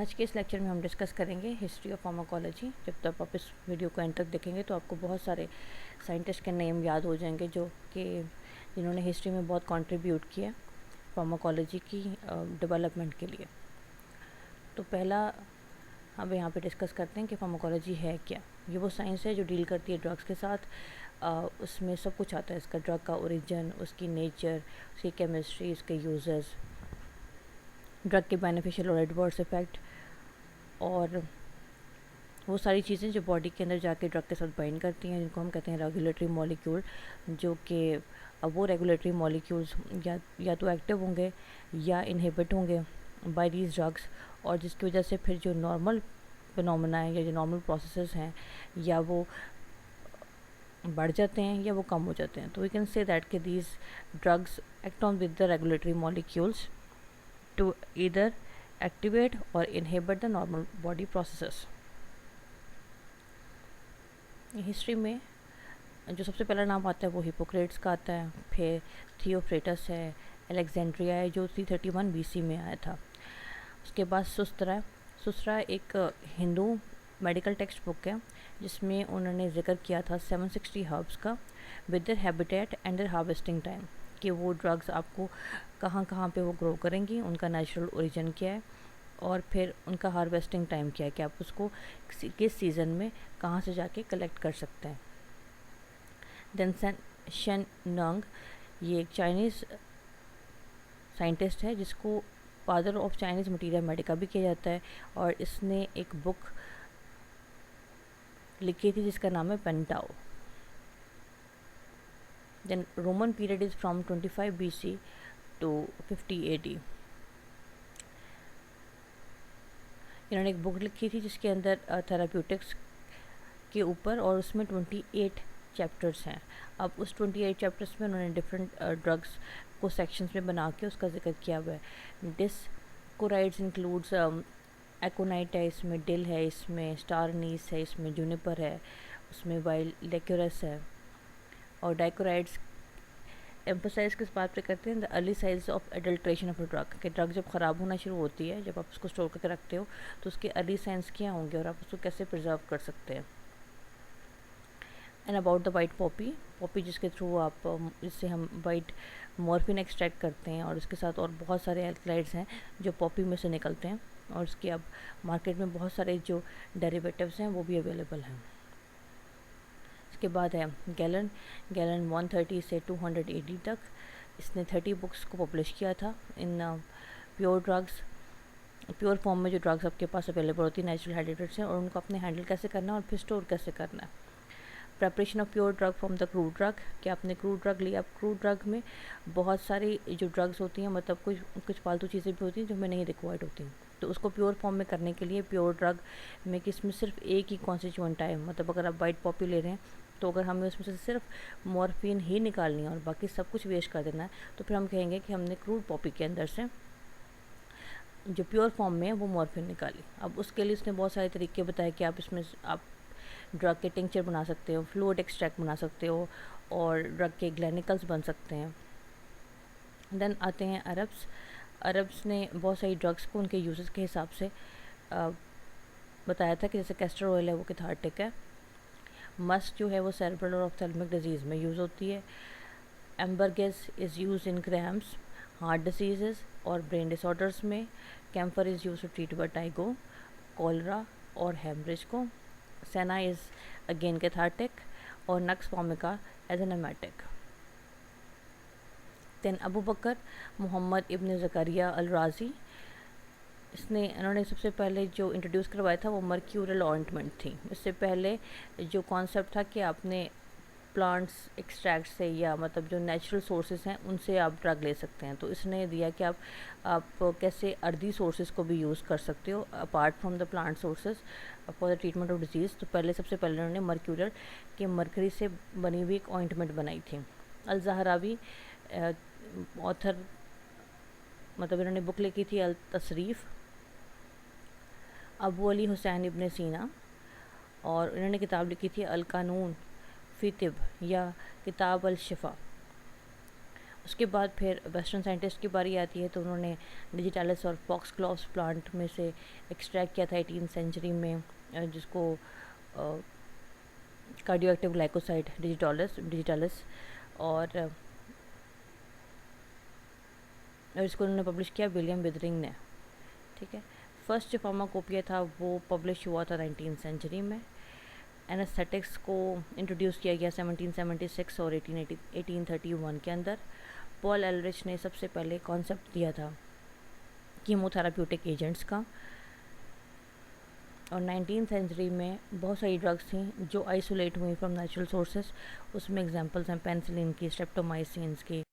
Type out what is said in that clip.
आज के इस लेक्चर में हम डिस्कस करेंगे हिस्ट्री ऑफ फार्माकोलॉजी। जब तक आप इस वीडियो को एंड तक देखेंगे तो आपको बहुत सारे साइंटिस्ट के नेम याद हो जाएंगे जो कि जिन्होंने हिस्ट्री में बहुत कंट्रीब्यूट किया फार्माकोलॉजी की डेवलपमेंट के लिए। तो पहला हम यहाँ पे डिस्कस करते हैं कि फार्माकोलॉजी है क्या। ये वो साइंस है जो डील करती है ड्रग्स के साथ। उसमें सब कुछ आता है, इसका ड्रग का ओरिजिन, उसकी नेचर, उसकी केमिस्ट्री, उसके यूजर्स, ड्रग के बेनिफिशियल और एडवर्स इफ़ेक्ट, और वो सारी चीज़ें जो बॉडी के अंदर जाके ड्रग के साथ बाइंड करती हैं, जिनको हम कहते हैं रेगुलेटरी मॉलिक्यूल। जो कि वो रेगुलेटरी मॉलिक्यूल्स या तो एक्टिव होंगे या इनहिबिट होंगे बाय दीज ड्रग्स, और जिसकी वजह से फिर जो नॉर्मल फिनोमेना है या जो नॉर्मल प्रोसेसेस हैं या वो बढ़ जाते हैं या वो कम हो जाते हैं। तो वी कैन से दैट कि these drugs act on with the regulatory molecules to either activate or inhibit the normal body processes। History में जो सबसे पहला नाम आता है वो हिपोक्रेट्स का आता है, फिर थियोफ्रेटस है, अलेक्जेंड्रिया है जो 331 BC में आया था। उसके बाद सुस्त्रा एक हिंदू मेडिकल टेक्स्ट बुक है जिसमें उन्होंने जिक्र किया था 760 हर्ब्स का with their habitat and their harvesting time, कि वो ड्रग्स आपको कहाँ कहाँ पे वो ग्रो करेंगी, उनका नेचुरल ओरिजिन क्या है, और फिर उनका हार्वेस्टिंग टाइम क्या है, कि आप उसको किस सीज़न में कहाँ से जाके कलेक्ट कर सकते हैं। देन शेन नंग, ये एक चाइनीज़ साइंटिस्ट है जिसको father of Chinese materia Medica भी किया जाता है, और इसने एक बुक लिखी थी जिसका नाम है पेंटाओ। Then Roman period is from 25 BC to 50 AD। इन्होंने एक बुक लिखी थी जिसके अंदर थेराप्यूटिक्स के ऊपर, और उसमें 28 चैप्टर्स हैं। अब उस 28 चैप्टर्स में उन्होंने डिफरेंट ड्रग्स को सेक्शंस में बना के उसका जिक्र किया हुआ है। डिस्कोराइड्स इंक्लूड्स एकोनाइट है, इसमें डिल है, इसमें स्टार नीस है, इसमें जूनिपर है, उसमें वाइल्ड लेक्यूरस है। और डाइकोराइड्स एम्फोसाइज किस बात पे करते हैं, the early size of adulteration of a drug, कि ड्रग जब ख़राब होना शुरू होती है, जब आप उसको स्टोर करके रखते हो तो उसके अर्ली साइंस क्या होंगे और आप उसको कैसे प्रिजर्व कर सकते हैं। And about the white Poppy जिसके थ्रू आप जिससे हम वाइट मॉर्फिन एक्सट्रैक्ट करते हैं, और इसके साथ और बहुत सारे एल्कलाइड्स हैं जो पॉपी में से निकलते हैं, और इसके अब मार्केट में बहुत सारे जो डेरिवेटिव्स हैं वो भी अवेलेबल हैं। इसके बाद है गैलन 130 से 200 AD तक। इसने 30 बुक्स को पब्लिश किया था in pure drugs, pure form में जो ड्रग्स आपके पास अवेलेबल होती है, नेचुरल हाइड्रेट्स हैं, और उनको अपने हैंडल कैसे करना है और फिर स्टोर कैसे करना है। Preparation of pure drug from the crude drug, कि आपने क्रूड ड्रग लिया। अब क्रूड ड्रग में बहुत सारी जो ड्रग्स होती हैं, मतलब कुछ फालतू चीज़ें भी होती हैं जो हमें नहीं रिक्वायर्ड होती, तो उसको प्योर फॉर्म में करने के लिए प्योर ड्रग में कि इसमें सिर्फ एक ही कॉन्स्टिट्यूएंट है, मतलब अगर आप वाइट पॉपी ले रहे हैं तो अगर हमें उसमें से सिर्फ मॉर्फिन ही निकालनी है और बाकी सब कुछ वेस्ट कर देना है, तो फिर हम कहेंगे कि हमने क्रूड पॉपी के अंदर से जो प्योर फॉर्म में है वो मॉर्फिन निकाली। अब उसके लिए उसने बहुत सारे तरीके बताए कि आप इसमें आप ड्रग के टिंचर बना सकते हो, फ्लूइड एक्सट्रैक्ट बना सकते हो, और ड्रग के ग्लैनिकल्स बन सकते हैं। देन आते हैं अरब्स ने बहुत सारी ड्रग्स को उनके यूजेस के हिसाब से बताया था, कि जैसे कैस्टर ऑयल है वो कैथार्टिक है, मस्क जो है वो सेरेब्रल और ऑप्थेल्मिक डिजीज़ में यूज़ होती है, ambergris is use in cramps, heart disease और ब्रेन डिसऑर्डर्स में, camphor is use to treat vertigo, cholera और हेमरेज को, सेना इज़ अगेन कैथार्टिक, और nux vomica as an emetic. Then Abu Bakr Muhammad ibn Zakariya al Razi, इन्होंने सबसे पहले जो introduce करवाया था वो मर्क्यूरल ऑइंटमेंट थी। इससे पहले जो कॉन्सेप्ट था कि आपने प्लांट्स एक्सट्रैक्ट से या मतलब जो नेचुरल सोर्सेज हैं उनसे आप ड्रग ले सकते हैं, तो इसने दिया कि आप कैसे अर्दी सोर्सेज को भी यूज़ कर सकते हो apart from the plant sources for the treatment of disease. तो सबसे पहले उन्होंने मर्क्यूरल के मरकरी से बनी हुई एक ऑइंटमेंट बनाई थी। अल ज़हरावी ऑथर, मतलब इन्होंने बुक लिखी थी अल तसरीफ़। अबू अली हुसैन इब्न सीना, और इन्होंने किताब लिखी थी अल कानून फ़ी तिब या किताब अल शिफ़ा। उसके बाद फिर वेस्टर्न साइंटिस्ट की बारी आती है, तो उन्होंने डिजिटालिस और फॉक्सग्लॉव्स प्लांट में से एक्सट्रैक्ट किया था 18th सेंचुरी में, जिसको कार्डियो एक्टिव ग्लाइकोसाइड डिजिटालिस और इसको उन्होंने पब्लिश किया विलियम विदरिंग ने। ठीक है, फर्स्ट जो फार्माकोपिया था वो पब्लिश हुआ था 19th सेंचुरी में। एनेस्थेटिक्स को इंट्रोड्यूस किया गया 1776 और 1831 के अंदर। पॉल एलरिच ने सबसे पहले कॉन्सेप्ट दिया था कीमोथेराप्यूटिक एजेंट्स का। और 19th सेंचुरी में बहुत सारी ड्रग्स थी जो आइसोलेट हुई फ्रॉम नेचुरल सोर्सेस। उसमें एग्जांपल्स हैं पेनिसिलिन की, स्ट्रेप्टोमाइसिन्स की,